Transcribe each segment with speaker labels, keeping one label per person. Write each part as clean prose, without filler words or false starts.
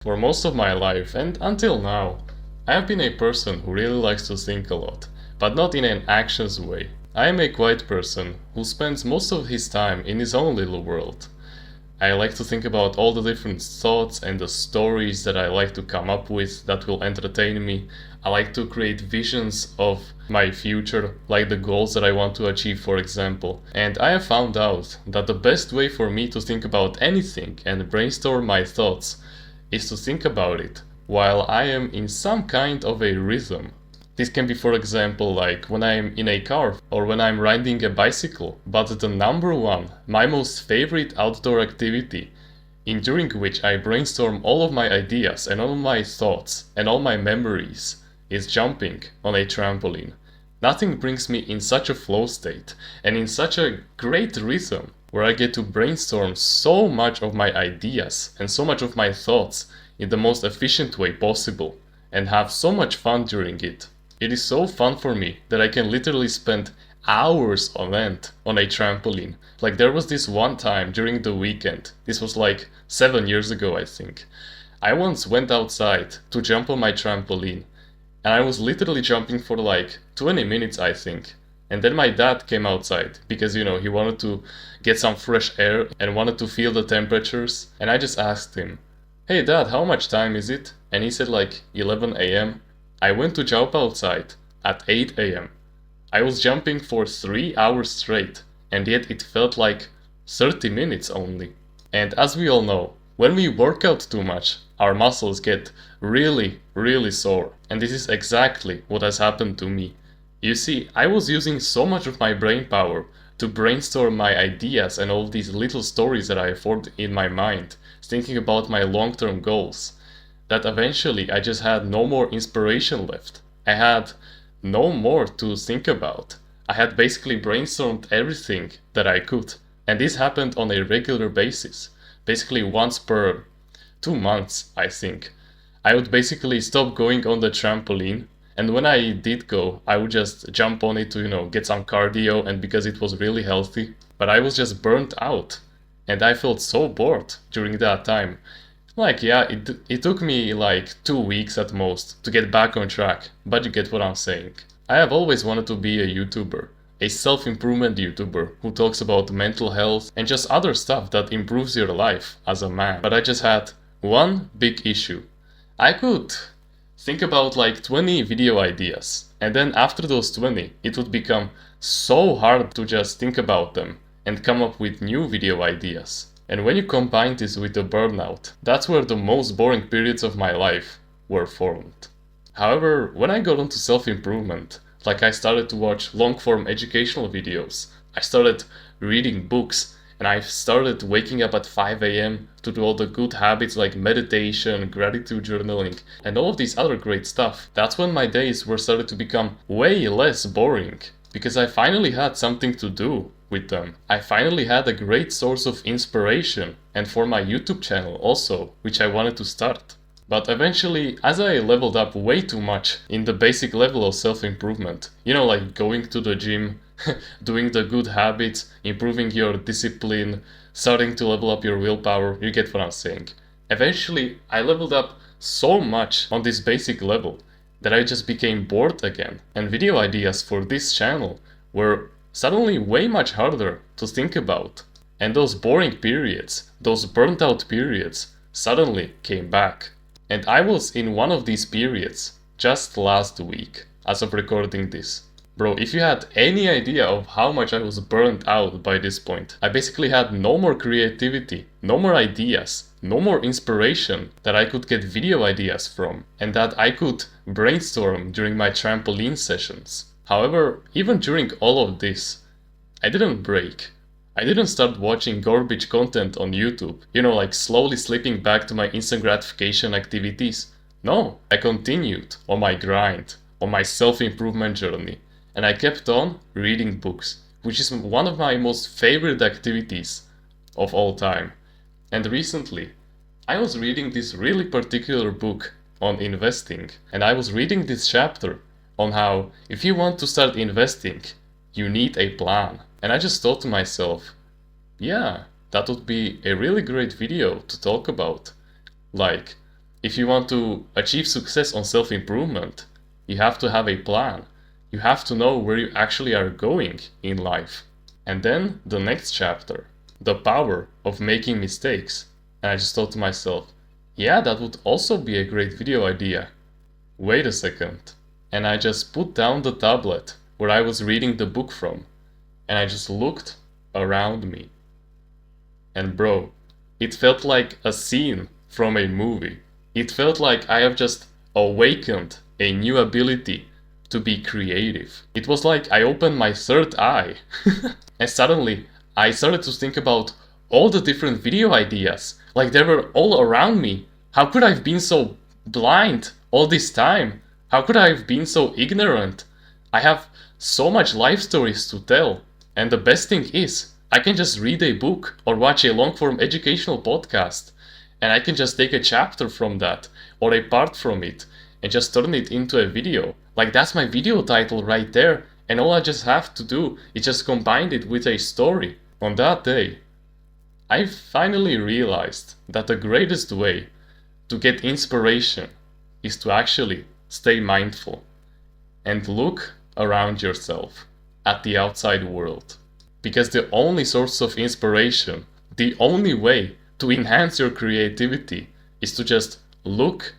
Speaker 1: For most of my life and until now, I have been a person who really likes to think a lot, but not in an anxious way. I am a quiet person who spends most of his time in his own little world. I like to think about all the different thoughts and the stories that I like to come up with that will entertain me. I like to create visions of my future, like the goals that I want to achieve, for example. And I have found out that the best way for me to think about anything and brainstorm my thoughts is to think about it while I am in some kind of a rhythm. This can be, for example, like when I'm in a car or when I'm riding a bicycle, but the number one, my most favorite outdoor activity, in during which I brainstorm all of my ideas and all my thoughts and all my memories, is jumping on a trampoline. Nothing brings me in such a flow state and in such a great rhythm where I get to brainstorm so much of my ideas and so much of my thoughts in the most efficient way possible and have so much fun during it. It is so fun for me that I can literally spend hours on end on a trampoline. Like there was this one time during the weekend, this was like 7 years ago I think. I once went outside to jump on my trampoline and I was literally jumping for like 20 minutes I think. And then my dad came outside because he wanted to get some fresh air and wanted to feel the temperatures. And I just asked him, "Hey dad, how much time is it?" And he said like 11 a.m. I went to jump outside at 8 a.m. I was jumping for 3 hours straight, and yet it felt like 30 minutes only. And as we all know, when we work out too much, our muscles get really, really sore. And this is exactly what has happened to me. You see, I was using so much of my brain power to brainstorm my ideas and all these little stories that I formed in my mind, thinking about my long-term goals, that eventually I just had no more inspiration left. I had no more to think about. I had basically brainstormed everything that I could. And this happened on a regular basis. Basically once per 2 months, I think. I would basically stop going on the trampoline. And when I did go, I would just jump on it to, get some cardio and because it was really healthy. But I was just burnt out. And I felt so bored during that time. Like, yeah, it took me like 2 weeks at most to get back on track, but you get what I'm saying. I have always wanted to be a YouTuber, a self-improvement YouTuber who talks about mental health and just other stuff that improves your life as a man. But I just had one big issue. I could think about like 20 video ideas, and then after those 20, it would become so hard to just think about them and come up with new video ideas. And when you combine this with the burnout, that's where the most boring periods of my life were formed. However, when I got into self-improvement, like I started to watch long-form educational videos, I started reading books, and I started waking up at 5 a.m. to do all the good habits like meditation, gratitude journaling, and all of these other great stuff. That's when my days were started to become way less boring, because I finally had something to do with them. I finally had a great source of inspiration, and for my YouTube channel also, which I wanted to start. But eventually, as I leveled up way too much in the basic level of self-improvement, like going to the gym, doing the good habits, improving your discipline, starting to level up your willpower, you get what I'm saying. Eventually, I leveled up so much on this basic level that I just became bored again, and video ideas for this channel were suddenly way much harder to think about. And those boring periods, those burnt out periods, suddenly came back. And I was in one of these periods just last week, as of recording this. Bro, if you had any idea of how much I was burnt out by this point, I basically had no more creativity, no more ideas, no more inspiration that I could get video ideas from, and that I could brainstorm during my trampoline sessions. However, even during all of this, I didn't break. I didn't start watching garbage content on YouTube, like slowly slipping back to my instant gratification activities. No, I continued on my grind, on my self-improvement journey, and I kept on reading books, which is one of my most favorite activities of all time. And recently, I was reading this really particular book on investing, and I was reading this chapter on how if you want to start investing, you need a plan. And I just thought to myself, yeah, that would be a really great video to talk about. Like, If you want to achieve success on self-improvement, you have to have a plan. You have to know where you actually are going in life. And then the next chapter, the power of making mistakes. And I just thought to myself, yeah, that would also be a great video idea. Wait a second. And I just put down the tablet where I was reading the book from, and I just looked around me. And bro, it felt like a scene from a movie. It felt like I have just awakened a new ability to be creative. It was like I opened my third eye. And suddenly I started to think about all the different video ideas. Like they were all around me. How could I have been so blind all this time? How could I have been so ignorant? I have so much life stories to tell. And the best thing is, I can just read a book or watch a long-form educational podcast, and I can just take a chapter from that or a part from it and just turn it into a video. Like that's my video title right there, and all I just have to do is just combine it with a story. On that day, I finally realized that the greatest way to get inspiration is to actually stay mindful and look around yourself at the outside world. Because the only source of inspiration, the only way to enhance your creativity is to just look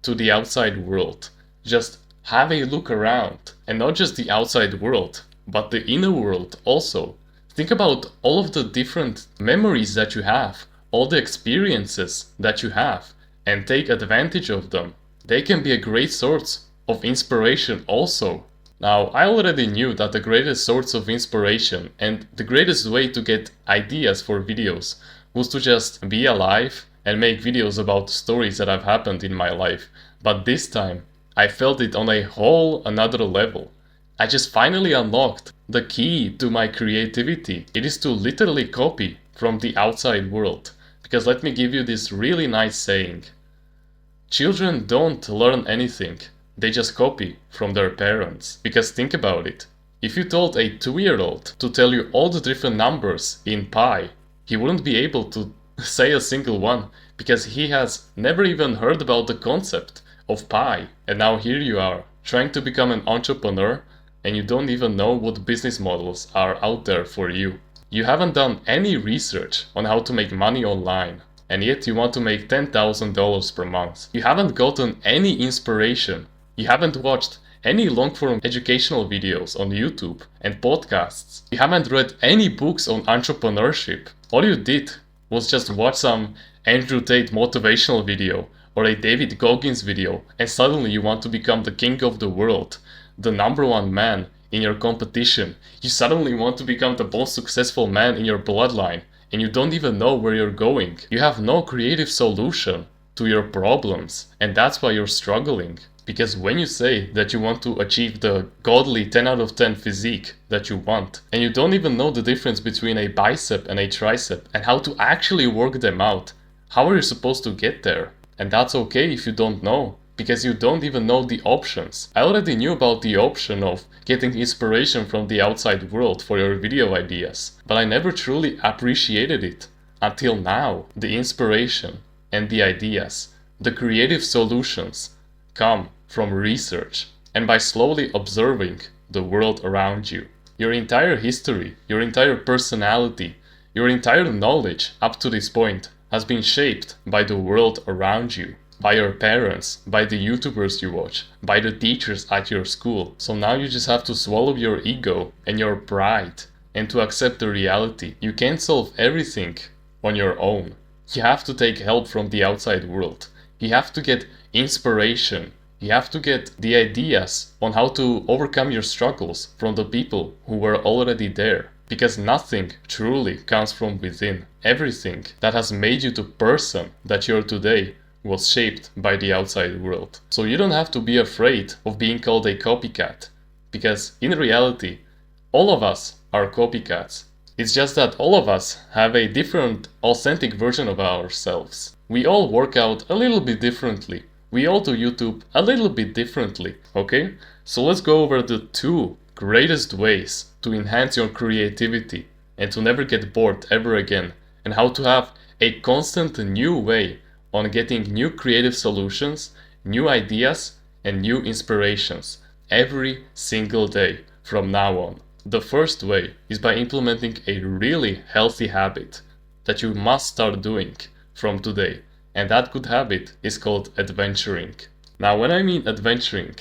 Speaker 1: to the outside world. Just have a look around. And not just the outside world, but the inner world also. Think about all of the different memories that you have, all the experiences that you have, and take advantage of them. They can be a great source of inspiration also. Now, I already knew that the greatest source of inspiration and the greatest way to get ideas for videos was to just be alive and make videos about stories that have happened in my life. But this time, I felt it on a whole another level. I just finally unlocked the key to my creativity. It is to literally copy from the outside world. Because let me give you this really nice saying. Children don't learn anything. They just copy from their parents. Because think about it. If you told a 2-year-old to tell you all the different numbers in pi, he wouldn't be able to say a single one because he has never even heard about the concept of pi. And now here you are, trying to become an entrepreneur, and you don't even know what business models are out there for you. You haven't done any research on how to make money online, and yet you want to make $10,000 per month. You haven't gotten any inspiration. You haven't watched any long-form educational videos on YouTube and podcasts. You haven't read any books on entrepreneurship. All you did was just watch some Andrew Tate motivational video or a David Goggins video, and suddenly you want to become the king of the world, the #1 man in your competition. You suddenly want to become the most successful man in your bloodline, and you don't even know where you're going. You have no creative solution to your problems, and that's why you're struggling. Because when you say that you want to achieve the godly 10 out of 10 physique that you want, and you don't even know the difference between a bicep and a tricep and how to actually work them out, how are you supposed to get there? And that's okay if you don't know, because you don't even know the options. I already knew about the option of getting inspiration from the outside world for your video ideas, but I never truly appreciated it until now. The inspiration and the ideas, the creative solutions, come from research and by slowly observing the world around you. Your entire history, your entire personality, your entire knowledge up to this point has been shaped by the world around you, by your parents, by the YouTubers you watch, by the teachers at your school. So now you just have to swallow your ego and your pride and to accept the reality. You can't solve everything on your own. You have to take help from the outside world. You have to get inspiration. You have to get the ideas on how to overcome your struggles from the people who were already there. Because nothing truly comes from within. Everything that has made you the person that you're today was shaped by the outside world. So you don't have to be afraid of being called a copycat. Because in reality, all of us are copycats. It's just that all of us have a different, authentic version of ourselves. We all work out a little bit differently. We all do YouTube a little bit differently, okay? So let's go over the 2 greatest ways to enhance your creativity and to never get bored ever again, and how to have a constant new way on getting new creative solutions, new ideas, and new inspirations every single day from now on. The first way is by implementing a really healthy habit that you must start doing from today. And that good habit is called adventuring. Now, when I mean adventuring,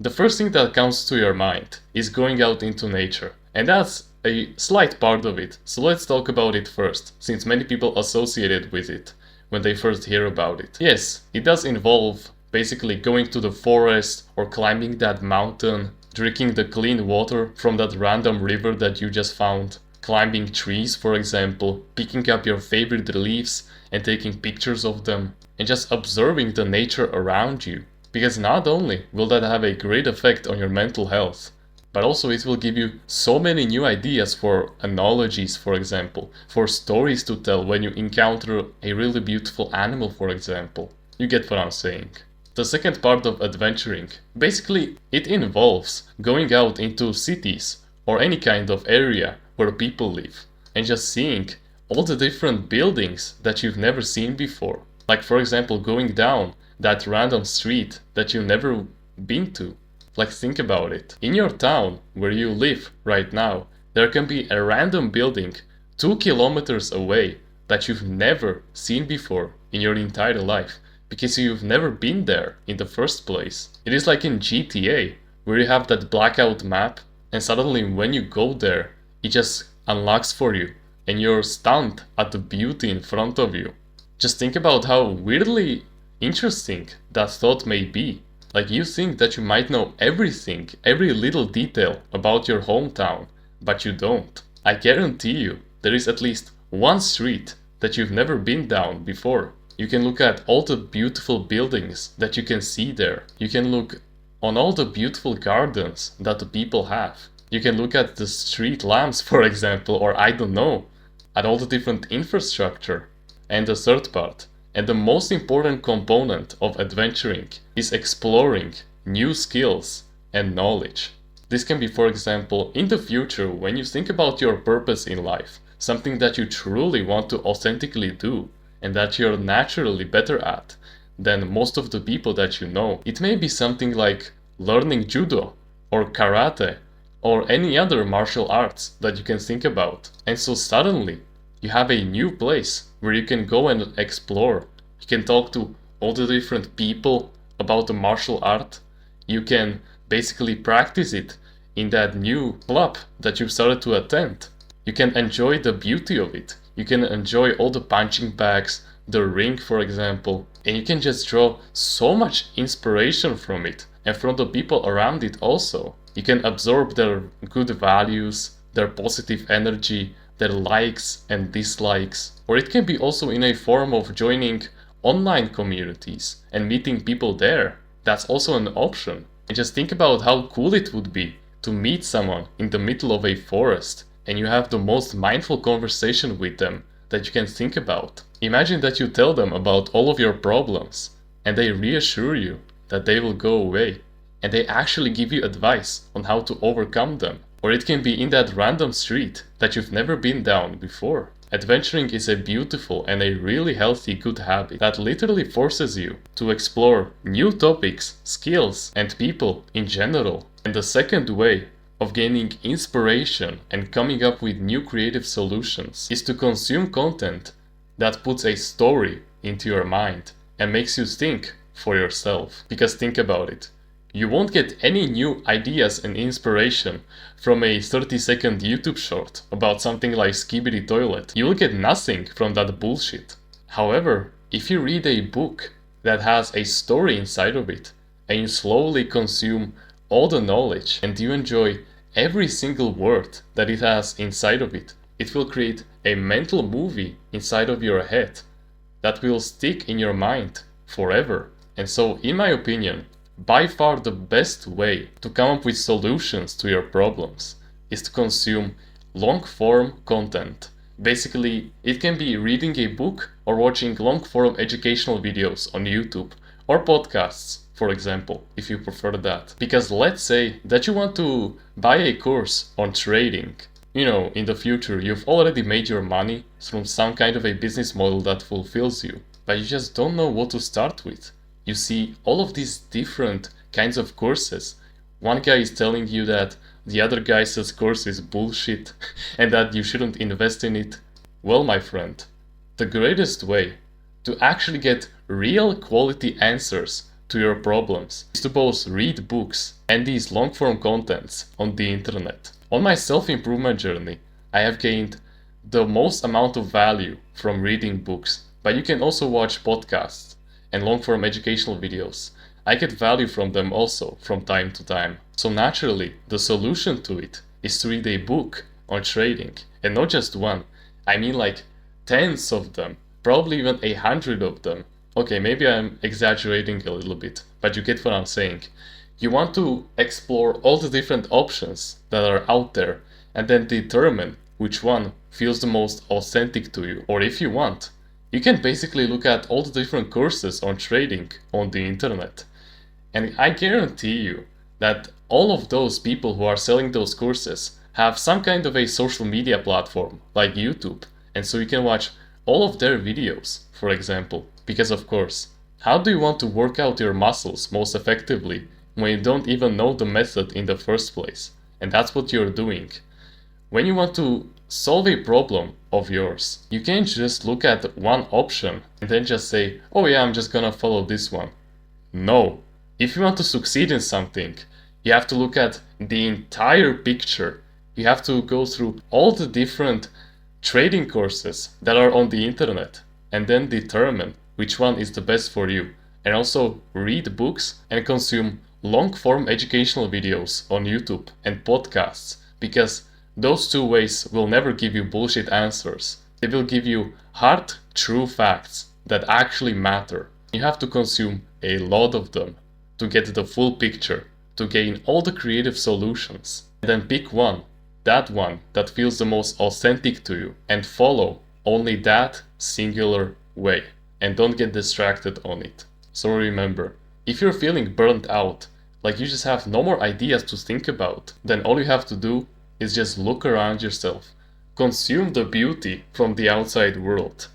Speaker 1: the first thing that comes to your mind is going out into nature. And that's a slight part of it. So let's talk about it first, since many people associate it with it when they first hear about it. Yes, it does involve basically going to the forest or climbing that mountain, drinking the clean water from that random river that you just found, climbing trees, for example, picking up your favorite leaves and taking pictures of them, and just observing the nature around you. Because not only will that have a great effect on your mental health, but also it will give you so many new ideas for analogies, for example, for stories to tell when you encounter a really beautiful animal, for example. You get what I'm saying. The second part of adventuring, basically it involves going out into cities or any kind of area where people live and just seeing all the different buildings that you've never seen before. Like, for example, going down that random street that you've never been to. Like, think about it. In your town where you live right now, there can be a random building 2 kilometers away that you've never seen before in your entire life, because you've never been there in the first place. It is like in GTA, where you have that blackout map, and suddenly when you go there, it just unlocks for you, and you're stunned at the beauty in front of you. Just think about how weirdly interesting that thought may be. Like, you think that you might know everything, every little detail about your hometown, but you don't. I guarantee you, there is at least one street that you've never been down before. You can look at all the beautiful buildings that you can see there. You can look on all the beautiful gardens that the people have. You can look at the street lamps, for example, or I don't know, at all the different infrastructure. And the third part, and the most important component of adventuring, is exploring new skills and knowledge. This can be, for example, in the future when you think about your purpose in life, something that you truly want to authentically do, and that you're naturally better at than most of the people that you know. It may be something like learning judo or karate or any other martial arts that you can think about. And so suddenly you have a new place where you can go and explore. You can talk to all the different people about the martial art. You can basically practice it in that new club that you've started to attend. You can enjoy the beauty of it. You can enjoy all the punching bags, the ring, for example, and you can just draw so much inspiration from it and from the people around it also. You can absorb their good values, their positive energy, their likes and dislikes. Or it can be also in a form of joining online communities and meeting people there. That's also an option. And just think about how cool it would be to meet someone in the middle of a forest and you have the most mindful conversation with them that you can think about. Imagine that you tell them about all of your problems and they reassure you that they will go away and they actually give you advice on how to overcome them. Or it can be in that random street that you've never been down before. Adventuring is a beautiful and a really healthy good habit that literally forces you to explore new topics, skills, and people in general. And the second way of gaining inspiration and coming up with new creative solutions is to consume content that puts a story into your mind and makes you think for yourself. Because think about it. You won't get any new ideas and inspiration from a 30-second YouTube short about something like Skibidi Toilet. You will get nothing from that bullshit. However, if you read a book that has a story inside of it, and you slowly consume all the knowledge, and you enjoy every single word that it has inside of it, it will create a mental movie inside of your head that will stick in your mind forever. And so, in my opinion, by far the best way to come up with solutions to your problems is to consume long-form content. Basically, it can be reading a book or watching long-form educational videos on YouTube or podcasts, for example, if you prefer that. Because let's say that you want to buy a course on trading. You know, in the future, you've already made your money from some kind of a business model that fulfills you. but you just don't know what to start with. You see all of these different kinds of courses. One guy is telling you that the other guy says course is bullshit and that you shouldn't invest in it. Well, my friend, the greatest way to actually get real quality answers to your problems is to both read books and these long-form contents on the internet. On my self-improvement journey, I have gained the most amount of value from reading books, but you can also watch podcasts and long-form educational videos. I get value from them also from time to time. So naturally, the solution to it is to read a book on trading, and not just one. I mean like tens of them, probably even 100 of them. Okay, maybe I'm exaggerating a little bit, but you get what I'm saying. You want to explore all the different options that are out there and then determine which one feels the most authentic to you. Or if you want, you can basically look at all the different courses on trading on the internet. And I guarantee you that all of those people who are selling those courses have some kind of a social media platform like YouTube. And so you can watch all of their videos, for example. Because of course, how do you want to work out your muscles most effectively when you don't even know the method in the first place? And that's what you're doing. When you want to solve a problem of yours, you can't just look at one option and then just say, oh yeah, I'm just gonna follow this one. No. If you want to succeed in something, you have to look at the entire picture. You have to go through all the different trading courses that are on the internet and then determine which one is the best for you. And also read books and consume long-form educational videos on YouTube and podcasts, because those two ways will never give you bullshit answers. They will give you hard, true facts that actually matter. You have to consume a lot of them to get the full picture, to gain all the creative solutions. And then pick one that feels the most authentic to you, and follow only that singular way. And don't get distracted on it. So remember, if you're feeling burnt out, like you just have no more ideas to think about, then all you have to do is just look around yourself. Consume the beauty from the outside world.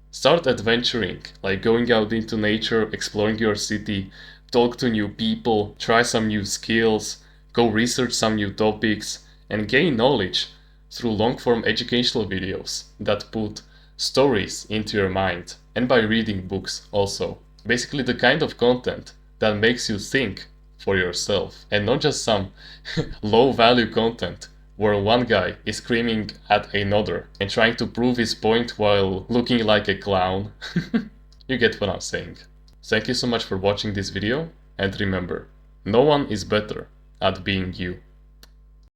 Speaker 1: Start adventuring, like going out into nature, exploring your city, talk to new people, try some new skills, go research some new topics, and gain knowledge through long-form educational videos that put stories into your mind, and by reading books also. Basically the kind of content that makes you think for yourself, and not just some low-value content where one guy is screaming at another and trying to prove his point while looking like a clown. You get what I'm saying. Thank you so much for watching this video, and remember, no one is better at being you.